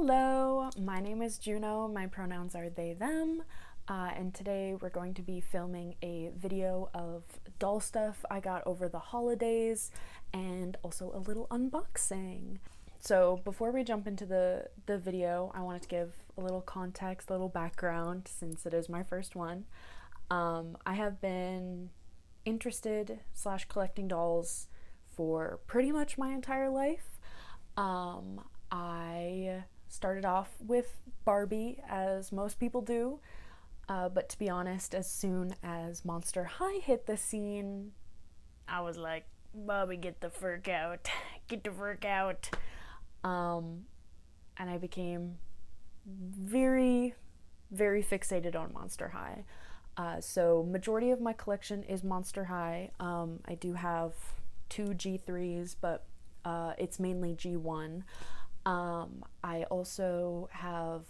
Hello, my name is Juno. My pronouns are they, them. And today we're going to be filming a video of doll stuff I got over the holidays and also a little unboxing. So before we jump into the video, I wanted to give a little context, a little background since it is my first one. I have been interested / collecting dolls for pretty much my entire life. I started off with Barbie, as most people do, but to be honest, as soon as Monster High hit the scene, I was like, Barbie, get the frick out, get the frick out. And I became very, very fixated on Monster High. So majority of my collection is Monster High. I do have 2 G3s, but it's mainly G1. I also have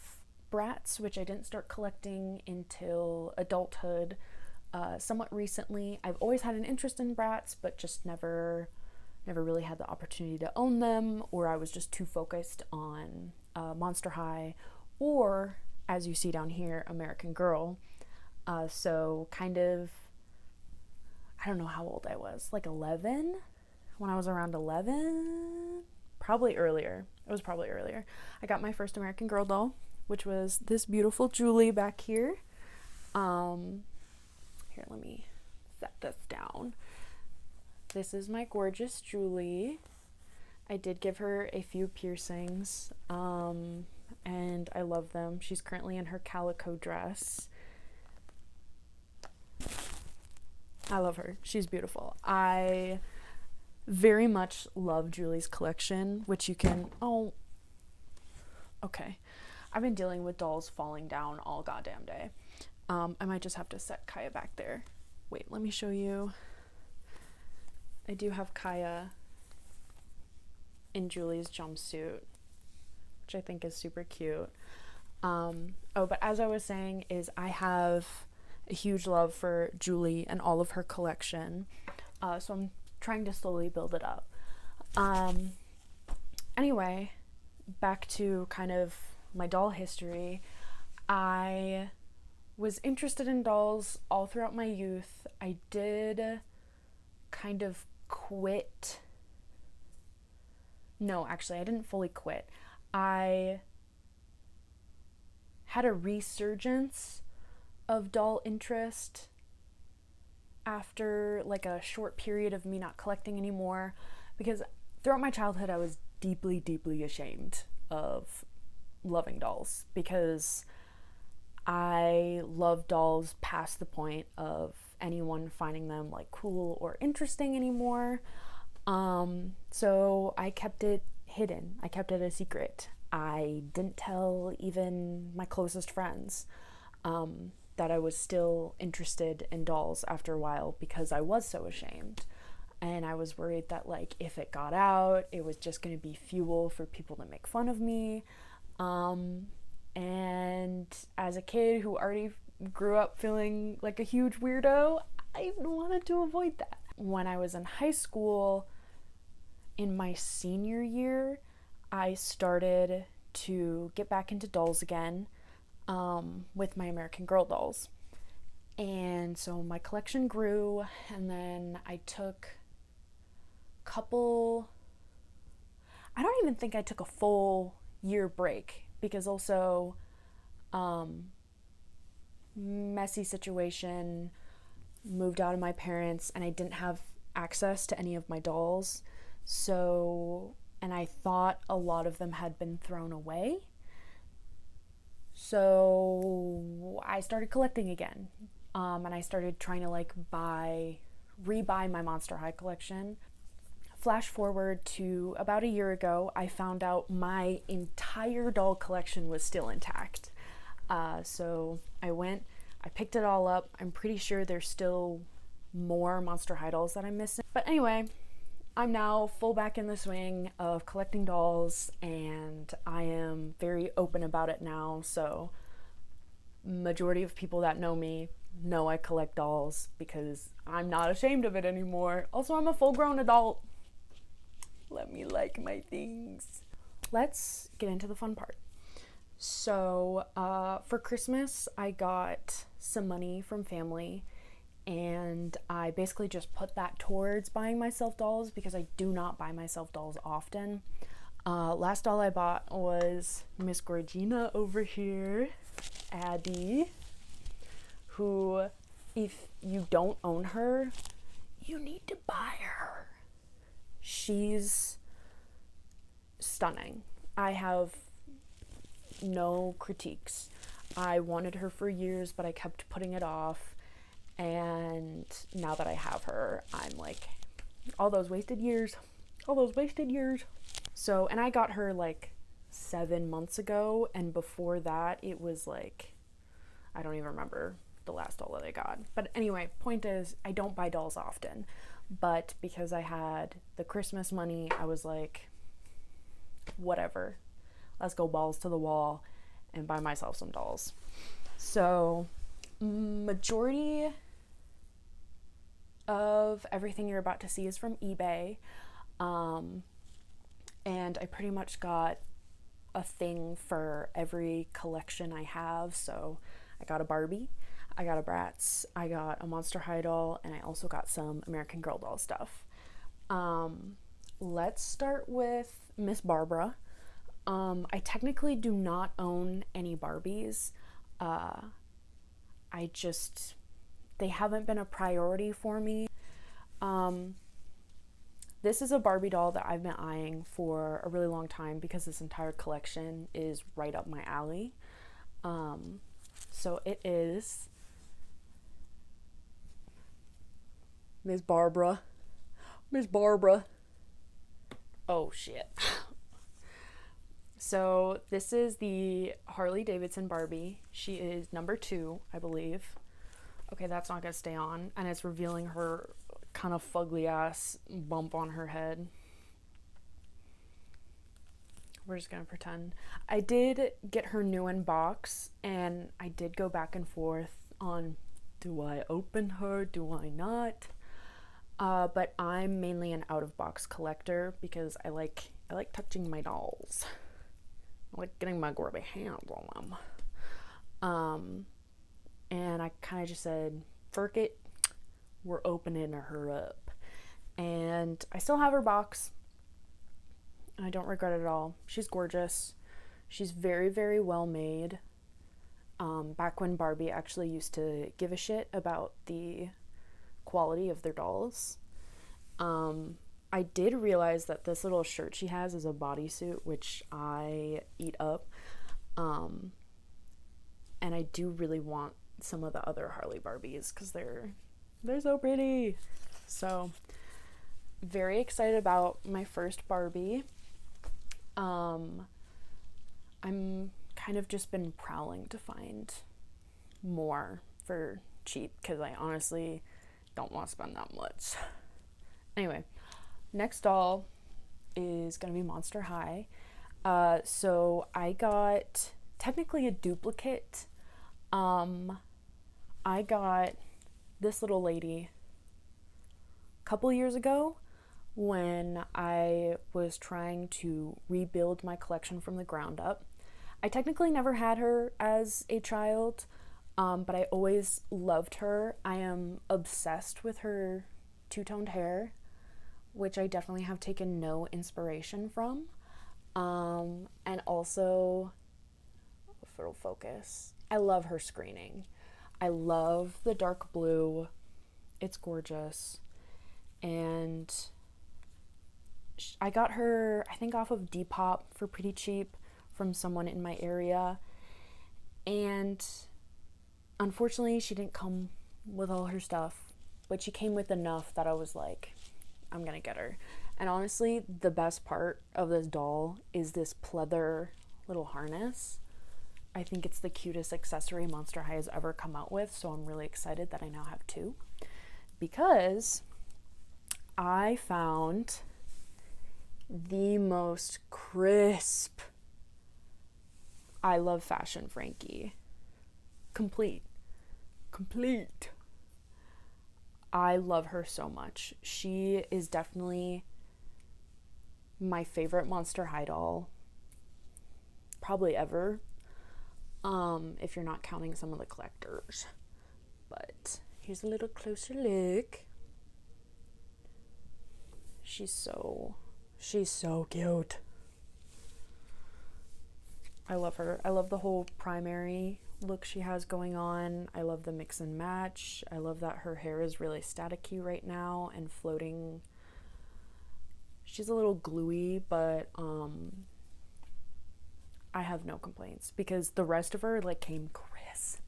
bratz, which I didn't start collecting until adulthood, somewhat recently. I've always had an interest in bratz, but just never really had the opportunity to own them, or I was just too focused on Monster High, or, as you see down here, American Girl. So kind of, I don't know how old I was, like 11? When I was around 11? Probably earlier. It was probably earlier. I got my first American Girl doll, which was this beautiful Julie back here. Here, let me set this down. This is my gorgeous Julie. I did give her a few piercings, and I love them. She's currently in her calico dress. I love her. She's beautiful. I very much love Julie's collection, which you can, okay. I've been dealing with dolls falling down all goddamn day. I might just have to set Kaya back there. Wait, let me show you. I do have Kaya in Julie's jumpsuit, which I think is super cute. But as I was saying, is I have a huge love for Julie and all of her collection. So I'm trying to slowly build it up. Anyway, back to kind of my doll history. I was interested in dolls all throughout my youth. I did kind of quit. No, actually, I didn't fully quit. I had a resurgence of doll interest after like a short period of me not collecting anymore, because throughout my childhood I was deeply, deeply ashamed of loving dolls, because I love dolls past the point of anyone finding them like cool or interesting anymore. So I kept it hidden. I kept it a secret. I didn't tell even my closest friends that I was still interested in dolls after a while, because I was so ashamed. And I was worried that like if it got out, it was just going to be fuel for people to make fun of me. And as a kid who already grew up feeling like a huge weirdo, I wanted to avoid that. When I was in high school, in my senior year, I started to get back into dolls again, with my American Girl dolls. And so my collection grew, and then I took a couple, I don't even think I took a full year break, because also messy situation, moved out of my parents, and I didn't have access to any of my dolls. So, and I thought a lot of them had been thrown away. So I started collecting again, and I started trying to like rebuy my Monster High collection. Flash forward to about a year ago, I found out my entire doll collection was still intact. So I picked it all up. I'm pretty sure there's still more Monster High dolls that I'm missing. But anyway, I'm now full back in the swing of collecting dolls, and I am very open about it now. So majority of people that know me know I collect dolls, because I'm not ashamed of it anymore. Also, I'm a full-grown adult. Let me like my things. Let's get into the fun part. So, for Christmas, I got some money from family, and I basically just put that towards buying myself dolls because I do not buy myself dolls often. Last doll I bought was Miss Gorgina over here, Abby, who, if you don't own her, you need to buy her. She's stunning. I have no critiques. I wanted her for years, but I kept putting it off. And now that I have her, I'm like, all those wasted years. All those wasted years. So, and I got her like 7 months ago. And before that, it was like, I don't even remember the last doll that I got. But anyway, point is, I don't buy dolls often. But because I had the Christmas money, I was like, whatever. Let's go balls to the wall and buy myself some dolls. So, majority of everything you're about to see is from eBay. And I pretty much got a thing for every collection I have. So I got a Barbie, I got a Bratz, I got a Monster High doll, and I also got some American Girl doll stuff. Let's start with Miss Barbara. I technically do not own any Barbies. They haven't been a priority for me. This is a Barbie doll that I've been eyeing for a really long time because this entire collection is right up my alley. So it is Miss Barbara. Miss Barbara. Oh shit. So this is the Harley Davidson Barbie. She is number 2, I believe. Okay, that's not gonna stay on, and it's revealing her kind of fugly ass bump on her head. We're just gonna pretend. I did get her new in box, and I did go back and forth on, do I open her, do I not? But I'm mainly an out of box collector because I like touching my dolls. I like getting my grubby hands on them. And I kind of just said, "Fork it, we're opening her up." And I still have her box. I don't regret it at all. She's gorgeous. She's very, very well made. Back when Barbie actually used to give a shit about the quality of their dolls. I did realize that this little shirt she has is a bodysuit, which I eat up. And I do really want some of the other Harley Barbies because they're so pretty. So, very excited about my first Barbie. I'm kind of just been prowling to find more for cheap because I honestly don't want to spend that much. Anyway, next doll is gonna be Monster High. So I got technically a duplicate. I got this little lady a couple years ago when I was trying to rebuild my collection from the ground up. I technically never had her as a child, but I always loved her. I am obsessed with her two-toned hair, which I definitely have taken no inspiration from. And also, if it'll focus, I love her screening. I love the dark blue. It's gorgeous. And I got her, I think, off of Depop for pretty cheap from someone in my area. And unfortunately, she didn't come with all her stuff, but she came with enough that I was like, I'm gonna get her. And honestly, the best part of this doll is this pleather little harness. I think it's the cutest accessory Monster High has ever come out with, so I'm really excited that I now have 2. Because I found the most crisp I Love Fashion Frankie. Complete. I love her so much. She is definitely my favorite Monster High doll, probably ever. if you're not counting some of the collectors. But here's a little closer look. She's so cute. I love her. I love the whole primary look she has going on. I love the mix and match. I love that her hair is really staticky right now and floating. She's a little gluey, but I have no complaints because the rest of her like came crisp.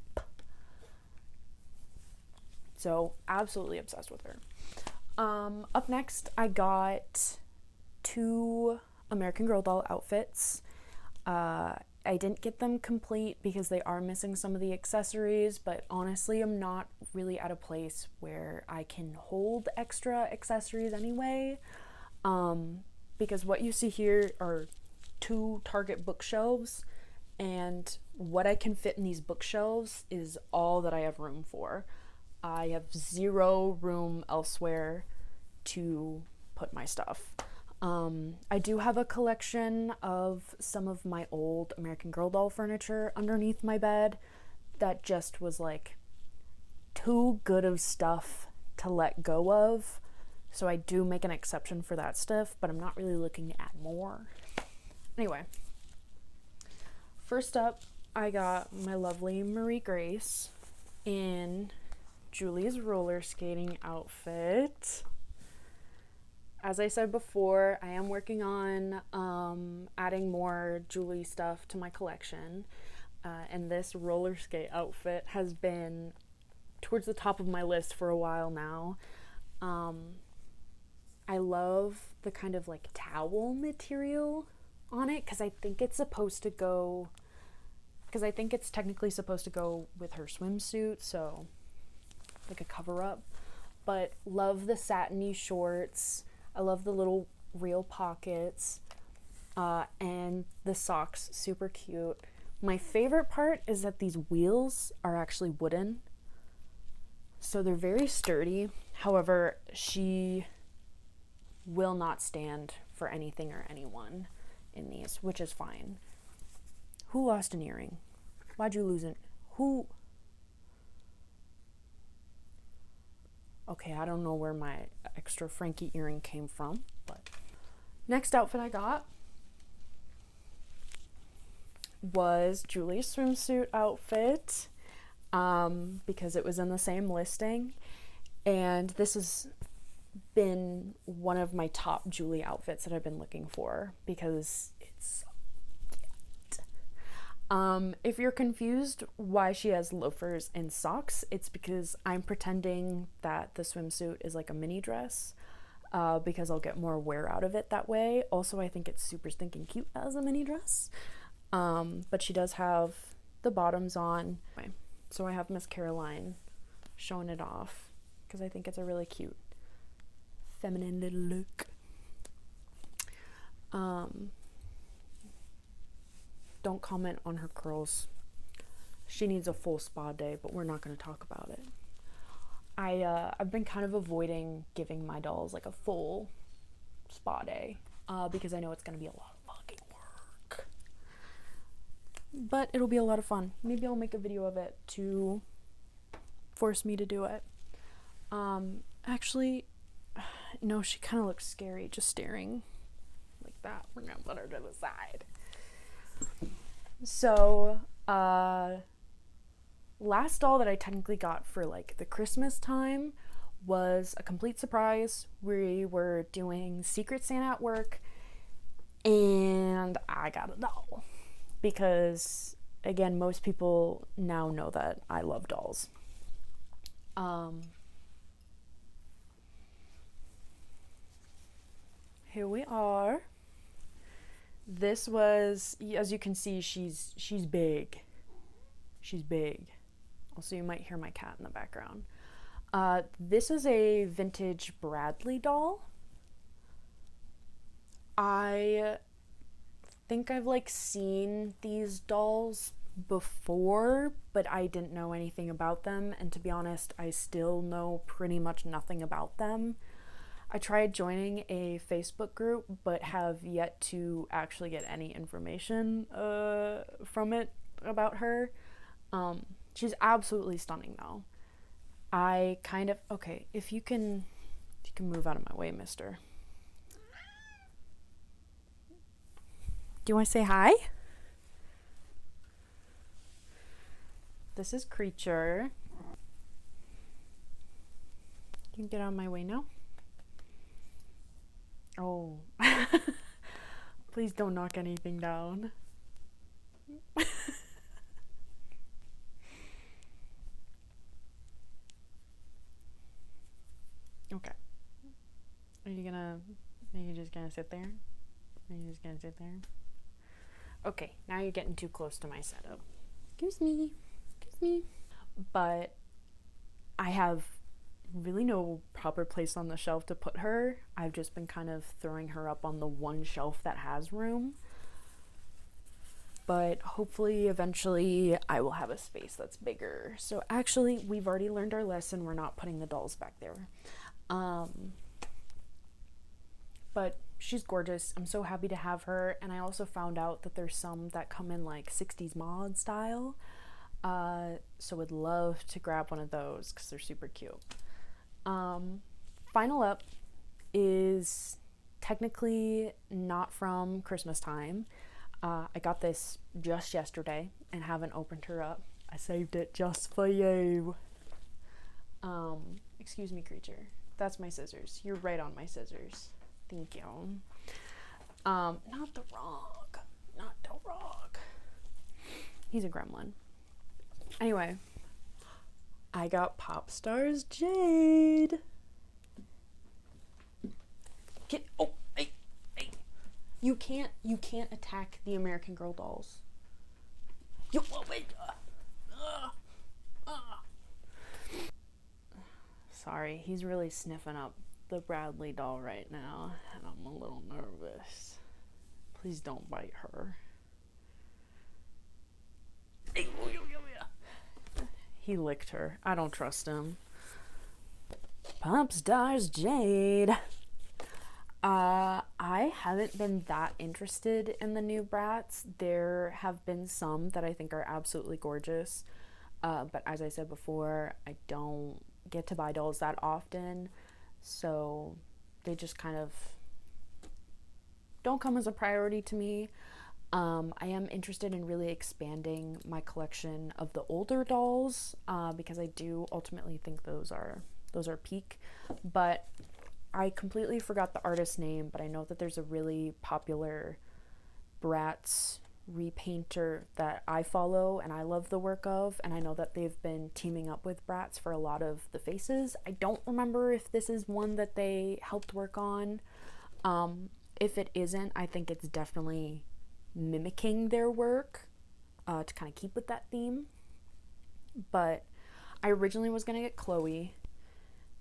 So absolutely obsessed with her. Up next, I got 2 American Girl doll outfits. I didn't get them complete because they are missing some of the accessories, but honestly, I'm not really at a place where I can hold extra accessories anyway. Because what you see here are 2 Target bookshelves, and what I can fit in these bookshelves is all that I have room for. I have 0 room elsewhere to put my stuff. I do have a collection of some of my old American Girl doll furniture underneath my bed that just was like too good of stuff to let go of. So I do make an exception for that stuff, but I'm not really looking to add more. Anyway, first up, I got my lovely Marie Grace in Julie's roller skating outfit. As I said before, I am working on adding more Julie stuff to my collection, and this roller skate outfit has been towards the top of my list for a while now. I love the kind of like towel material on it because I think it's technically supposed to go with her swimsuit, so like a cover up. But love the satiny shorts. I love the little real pockets, and the socks, super cute. My favorite part is that these wheels are actually wooden, so they're very sturdy. However, she will not stand for anything or anyone in these, which is fine. Who lost an earring? Why'd you lose it? Who? Okay, I don't know where my extra Frankie earring came from, but next outfit I got was Julie's swimsuit outfit, because it was in the same listing, and this has been one of my top Julie outfits that I've been looking for because it's so cute. If you're confused why she has loafers and socks, it's because I'm pretending that the swimsuit is like a mini dress, because I'll get more wear out of it that way. Also, I think it's super stinking cute as a mini dress. But she does have the bottoms on. So I have Miss Caroline showing it off because I think it's a really cute feminine little look. Don't comment on her curls. She needs a full spa day, but we're not going to talk about it. I've been kind of avoiding giving my dolls like a full spa day, because I know it's going to be a lot of fucking work. But it'll be a lot of fun. Maybe I'll make a video of it to force me to do it. Actually, no, she kind of looks scary just staring like that. We're gonna put her to the side. So, last doll that I technically got for like the Christmas time was a complete surprise. We were doing Secret Santa at work, and I got a doll because, again, most people now know that I love dolls. Here we are. This was, as you can see, she's big. She's big. Also, you might hear my cat in the background. This is a vintage Bradley doll. I think I've like seen these dolls before, but I didn't know anything about them, and to be honest, I still know pretty much nothing about them. I tried joining a Facebook group, but have yet to actually get any information from it. about her. She's absolutely stunning though. I kind of, okay, if you can move out of my way, mister. Do you want to say hi? This is Creature. You can get out of my way now. Oh. Please don't knock anything down. Okay. Are you just gonna sit there? Are you just gonna sit there? Okay, now you're getting too close to my setup. Excuse me. But I have really no proper place on the shelf to put her. I've just been kind of throwing her up on the one shelf that has room. But hopefully eventually I will have a space that's bigger. So actually, we've already learned our lesson. We're not putting the dolls back there. But she's gorgeous. I'm so happy to have her. And I also found out that there's some that come in like 60s mod style. So would love to grab one of those because they're super cute. Final up is technically not from Christmas time. I got this just yesterday and haven't opened her up. I saved it just for you. Excuse me, Creature. That's my scissors. You're right on my scissors. Thank you. Not the rock. Not the rock. He's a gremlin. Anyway, I got Popstars Jade. Hey. You can't attack the American Girl dolls. Sorry, he's really sniffing up the Bradley doll right now, and I'm a little nervous. Please don't bite her. He licked her. I don't trust him. Popstars Jade. I haven't been that interested in the new Bratz. There have been some that I think are absolutely gorgeous. But as I said before, I don't get to buy dolls that often. So they just kind of don't come as a priority to me. I am interested in really expanding my collection of the older dolls because I do ultimately think those are peak. But I completely forgot the artist's name, but I know that there's a really popular Bratz repainter that I follow and I love the work of, and I know that they've been teaming up with Bratz for a lot of the faces. I don't remember if this is one that they helped work on. If it isn't, I think it's definitely mimicking their work to kind of keep with that theme. But I originally was going to get Chloe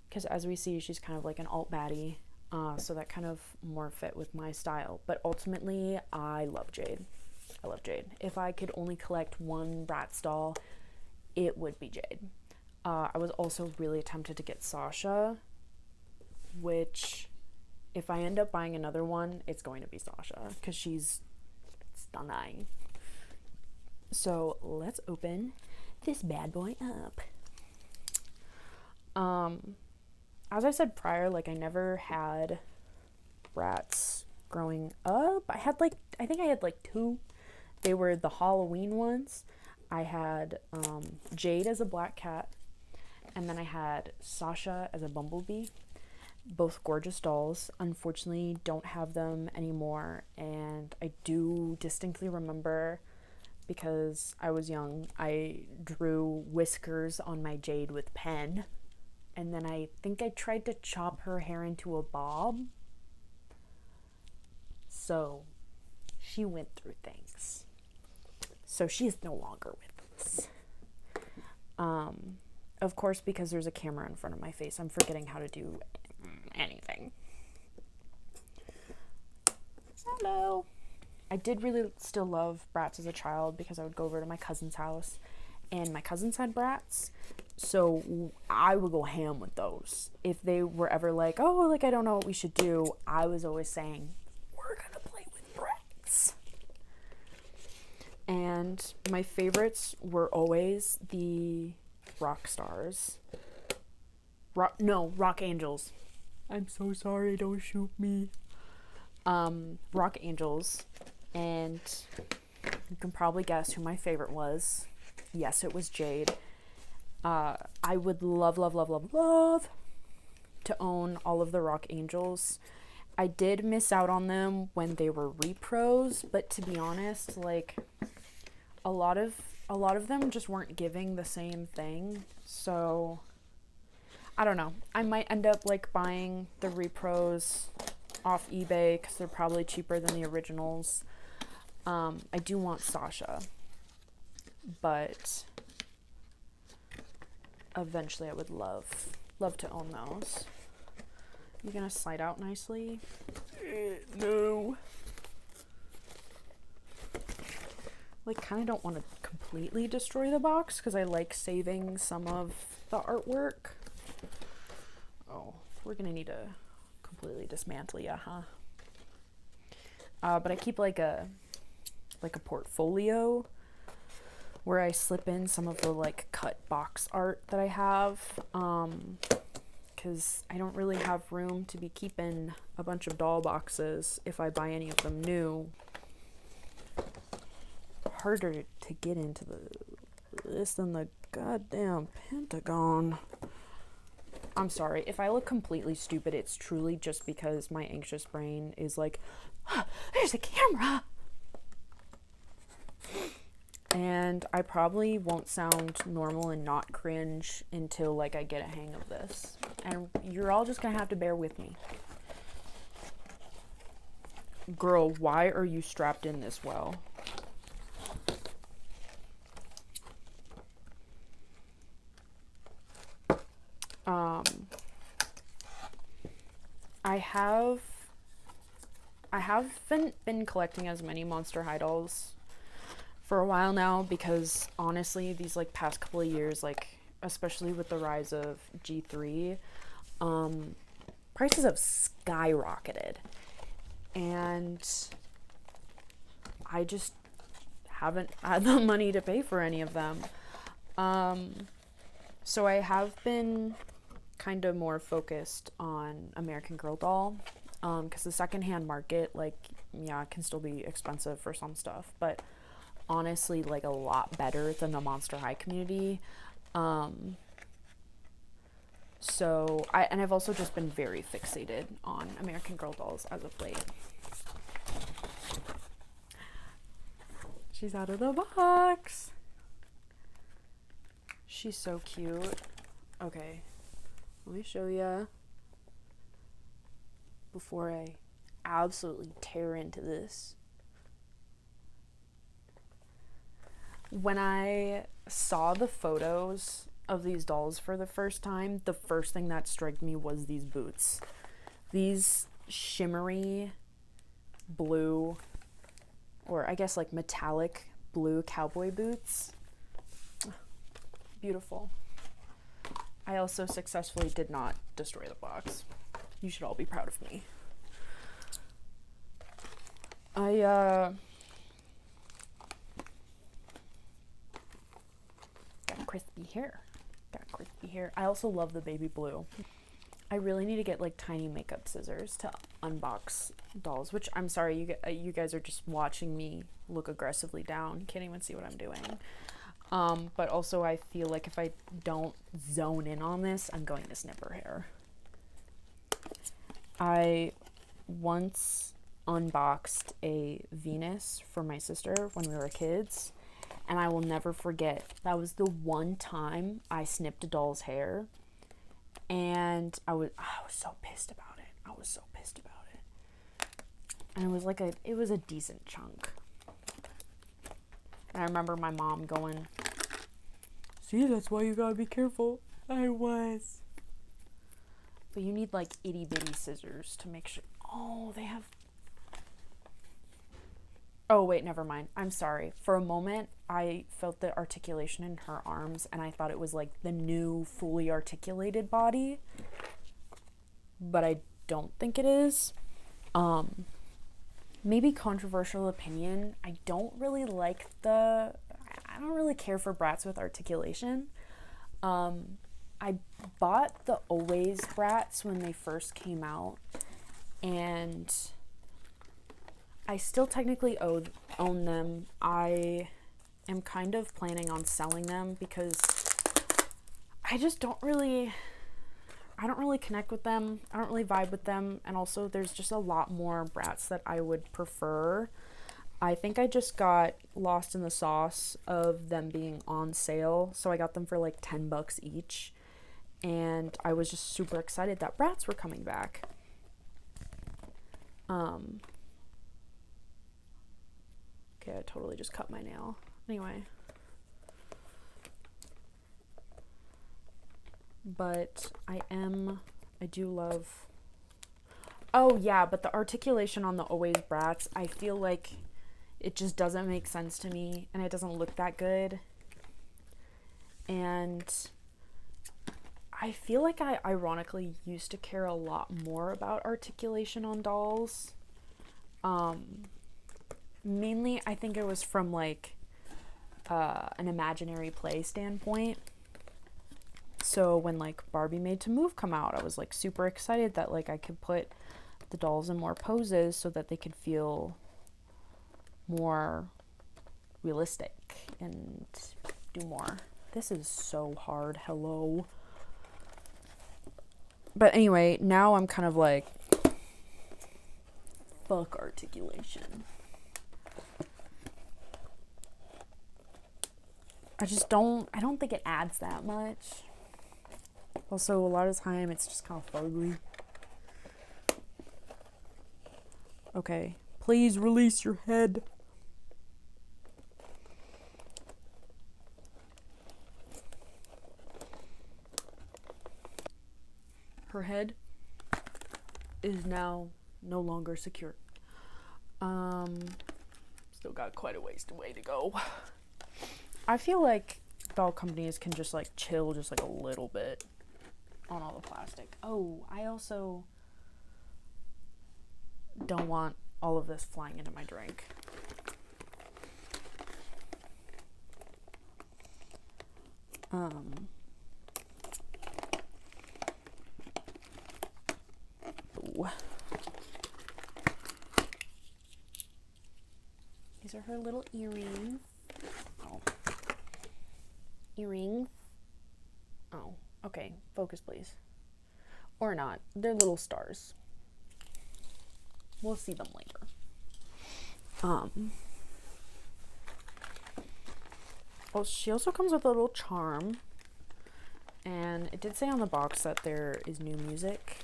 because as we see, she's kind of like an alt baddie, so that kind of more fit with my style. But ultimately, I love Jade. If I could only collect one Bratz doll, it would be Jade. I was also really tempted to get Sasha, which if I end up buying another one, it's going to be Sasha because she's stunning. So let's open this bad boy up. As I said prior, like I never had Bratz growing up. I think I had like two. They were the Halloween ones. I had Jade as a black cat, and then I had Sasha as a bumblebee. Both gorgeous dolls. Unfortunately, don't have them anymore, and I do distinctly remember, because I was young, I drew whiskers on my Jade with pen, and then I think I tried to chop her hair into a bob. So she went through things. So she is no longer with us. Of course, because there's a camera in front of my face, I'm forgetting how to do anything. Hello. I did really still love Bratz as a child because I would go over to my cousin's house and my cousins had Bratz, so I would go ham with those. If they were ever like, oh, like I don't know what we should do, I was always saying, we're gonna play with Bratz. And And my favorites were always the rock stars. Rock angels. I'm so sorry, don't shoot me. Rock angels. And you can probably guess who my favorite was. Yes, it was Jade. I would love to own all of the rock angels. I did miss out on them when they were repros, but to be honest, like a lot of them just weren't giving the same thing. So I don't know. I might end up like buying the repros off eBay because they're probably cheaper than the originals. I do want Sasha, but eventually I would love to own those. You gonna slide out nicely? No. Like, kind of don't want to completely destroy the box because I like saving some of the artwork. Oh, we're gonna need to completely dismantle ya, huh? But I keep like a portfolio where I slip in some of the like cut box art that I have, because I don't really have room to be keeping a bunch of doll boxes if I buy any of them new. Harder to get into this than the goddamn Pentagon. I'm sorry, if I look completely stupid, it's truly just because my anxious brain is like, there's a camera! And I probably won't sound normal and not cringe until like I get a hang of this. And you're all just gonna have to bear with me. Girl, why are you strapped in this well? I haven't been collecting as many Monster High dolls for a while now because honestly these like past couple of years, like especially with the rise of G3, prices have skyrocketed and I just haven't had the money to pay for any of them. So I have been kind of more focused on American Girl doll, because the secondhand market, like, yeah, it can still be expensive for some stuff, but honestly, like, a lot better than the Monster High community. So I've also just been very fixated on American Girl dolls as of late. She's out of the box. She's so cute. Okay, let me show ya before I absolutely tear into this. When I saw the photos of these dolls for the first time, the first thing that struck me was these boots. These shimmery blue, or I guess like metallic blue cowboy boots. Beautiful. I also successfully did not destroy the box. You should all be proud of me. Got crispy hair. I also love the baby blue. I really need to get like tiny makeup scissors to unbox dolls, which I'm sorry, you guys are just watching me look aggressively down. Can't even see what I'm doing. But also I feel like if I don't zone in on this, I'm going to snip her hair. I once unboxed a Venus for my sister when we were kids, and I will never forget, that was the one time I snipped a doll's hair, and I was so pissed about it. And it was a decent chunk. And I remember my mom going, "See, that's why you gotta be careful." I was. But you need like itty bitty scissors to make sure. Oh, they have. Oh, wait, never mind. I'm sorry. For a moment, I felt the articulation in her arms, and I thought it was like the new fully articulated body. But I don't think it is. maybe controversial opinion, I don't really care for bratz with articulation. I bought the Always bratz when they first came out, and I still technically own them. I am kind of planning on selling them because I just don't really connect with them. I don't really vibe with them, and also there's just a lot more bratz that I would prefer. I think I just got lost in the sauce of them being on sale, so I got them for like $10 each, and I was just super excited that bratz were coming back. Okay, I totally just cut my nail. Anyway. But I do love... Oh yeah, but the articulation on the Always bratz, I feel like it just doesn't make sense to me, and it doesn't look that good. And I feel like I ironically used to care a lot more about articulation on dolls. Mainly, I think it was from like an imaginary play standpoint. So when like Barbie Made to Move come out, I was like super excited that like I could put the dolls in more poses so that they could feel more realistic and do more. This is so hard. Hello. But anyway, now I'm kind of like, fuck articulation. I don't think it adds that much. Also, a lot of the time, it's just kind of fugly. Okay, please release your head. Her head is now no longer secure. Still got quite a way to go. I feel like doll companies can just like chill just like a little bit on all the plastic. Oh, I also don't want all of this flying into my drink. Ooh. These are her little earrings. Oh. Earrings. Oh, okay. Focus, please. Or not. They're little stars. We'll see them later. Well, she also comes with a little charm. And it did say on the box that there is new music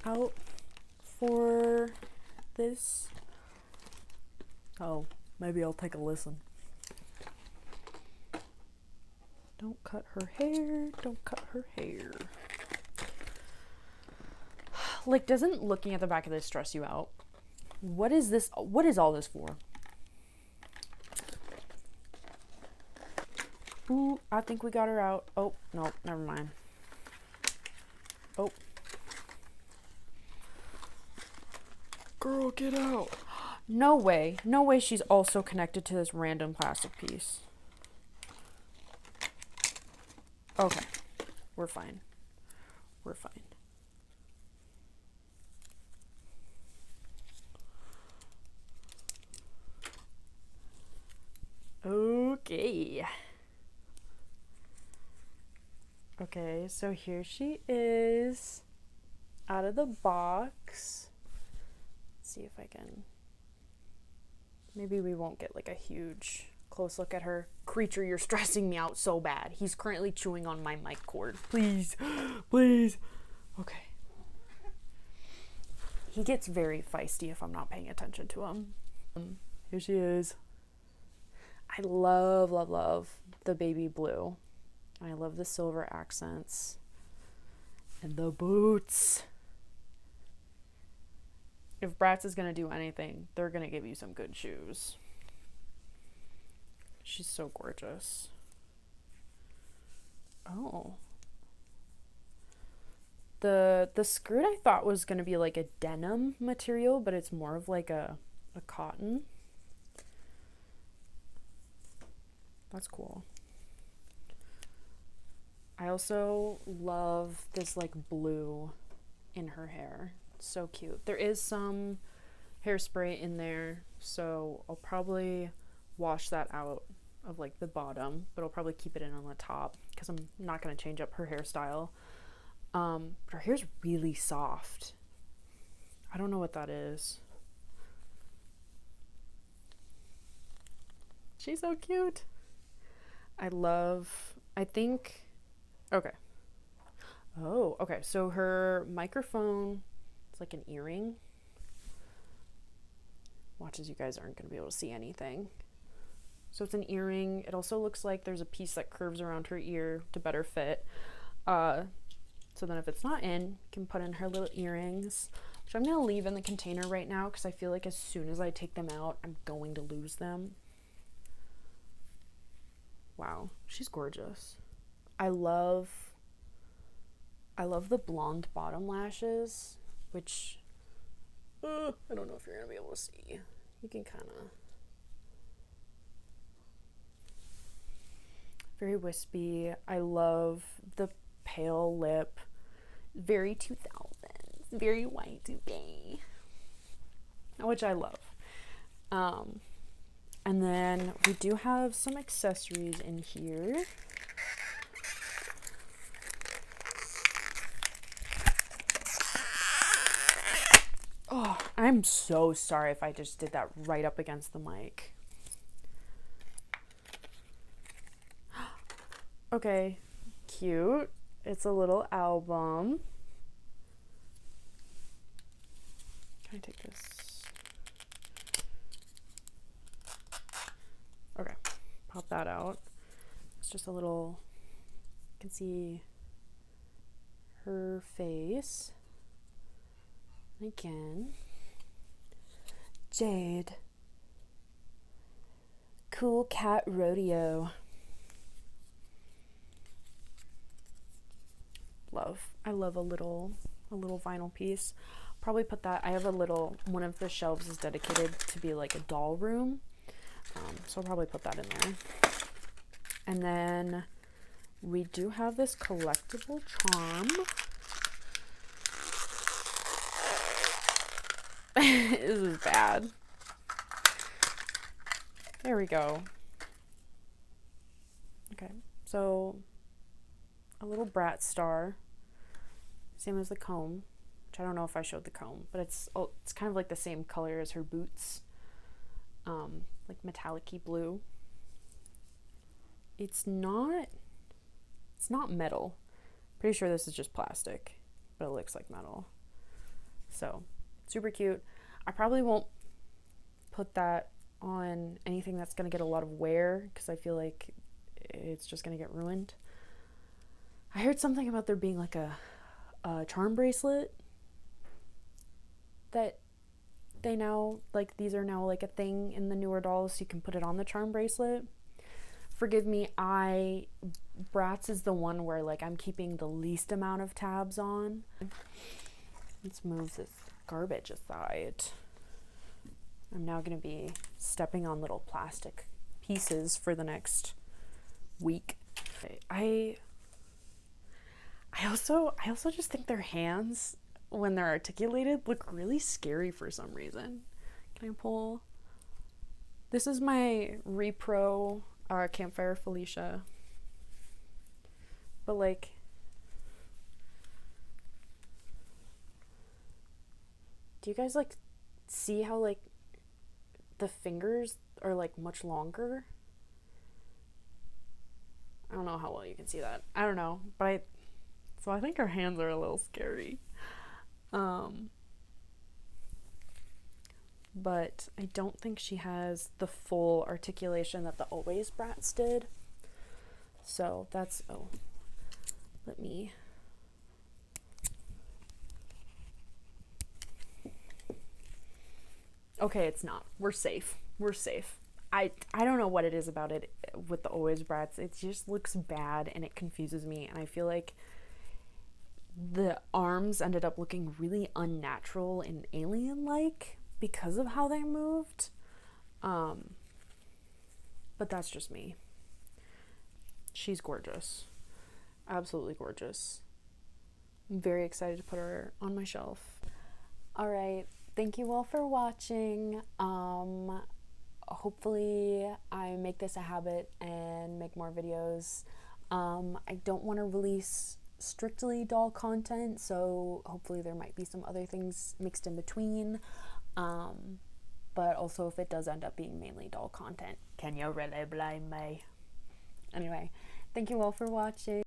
out for this. Oh, maybe I'll take a listen. Don't cut her hair. Don't cut her hair. Like, doesn't looking at the back of this stress you out? What is this? What is all this for? Ooh, I think we got her out. Oh, no, never mind. Oh. Girl, get out. No way. No way she's also connected to this random plastic piece. Okay. We're fine. We're fine. Okay. Okay, so here she is out of the box. Let's see if I can... Maybe we won't get like a huge close look at her. Creature, you're stressing me out so bad. He's currently chewing on my mic cord. Please, please. Okay. He gets very feisty if I'm not paying attention to him. Here she is. I love, love, love the baby blue. I love the silver accents. And the boots. If Bratz is going to do anything, they're going to give you some good shoes. She's so gorgeous. Oh. The skirt I thought was going to be like a denim material, but it's more of like a a cotton. That's cool. I also love this like blue in her hair. It's so cute. There is some hairspray in there, so I'll probably wash that out of like the bottom, but I'll probably keep it in on the top because I'm not going to change up her hairstyle. But her hair's really soft. I don't know what that is. She's so cute. Okay. Oh, okay. So her microphone is like an earring. Watch as you guys aren't going to be able to see anything. So it's an earring. It also looks like there's a piece that curves around her ear to better fit. So then if it's not in, you can put in her little earrings, which I'm going to leave in the container right now because I feel like as soon as I take them out, I'm going to lose them. Wow, she's gorgeous. I love the blonde bottom lashes, which I don't know if you're going to be able to see. You can kind of... Very wispy. I love the pale lip. Very 2000s. Very Y2K. Which I love. And then we do have some accessories in here. Oh, I'm so sorry if I just did that right up against the mic. Okay, cute. It's a little album. Can I take this? Okay, pop that out. It's just a little, you can see her face. Again, Jade. Cool Cat Rodeo. I love a little vinyl piece. Probably put that, I have one of the shelves is dedicated to be like a doll room. So I'll probably put that in there. And then we do have this collectible charm. This is bad. There we go. Okay, so a little bratz star, same as the comb, which I don't know if I showed the comb, but it's kind of like the same color as her boots, like metallic-y blue. It's not metal. Pretty sure this is just plastic, but it looks like metal. So super cute. I probably won't put that on anything that's gonna get a lot of wear because I feel like it's just gonna get ruined. I heard something about there being like a charm bracelet that they now, like, these are now like a thing in the newer dolls, so you can put it on the charm bracelet. Forgive me, Bratz is the one where like I'm keeping the least amount of tabs on. Let's move this garbage aside. I'm now gonna be stepping on little plastic pieces for the next week. I also just think their hands, when they're articulated, look really scary for some reason. Can I pull? This is my Repro Campfire Felicia. But like, do you guys like see how like the fingers are like much longer? I don't know how well you can see that. I don't know, but so I think her hands are a little scary. But I don't think she has the full articulation that the Always Bratz did. So that's, let me. Okay, it's not. We're safe. I don't know what it is about it with the Always Bratz. It just looks bad and it confuses me, and I feel like the arms ended up looking really unnatural and alien-like, because of how they moved. But that's just me. She's gorgeous. Absolutely gorgeous. I'm very excited to put her on my shelf. All right. Thank you all for watching. Hopefully I make this a habit and make more videos. I don't want to release strictly doll content, so hopefully there might be some other things mixed in between. But also if it does end up being mainly doll content, can you really blame me? Anyway, thank you all for watching.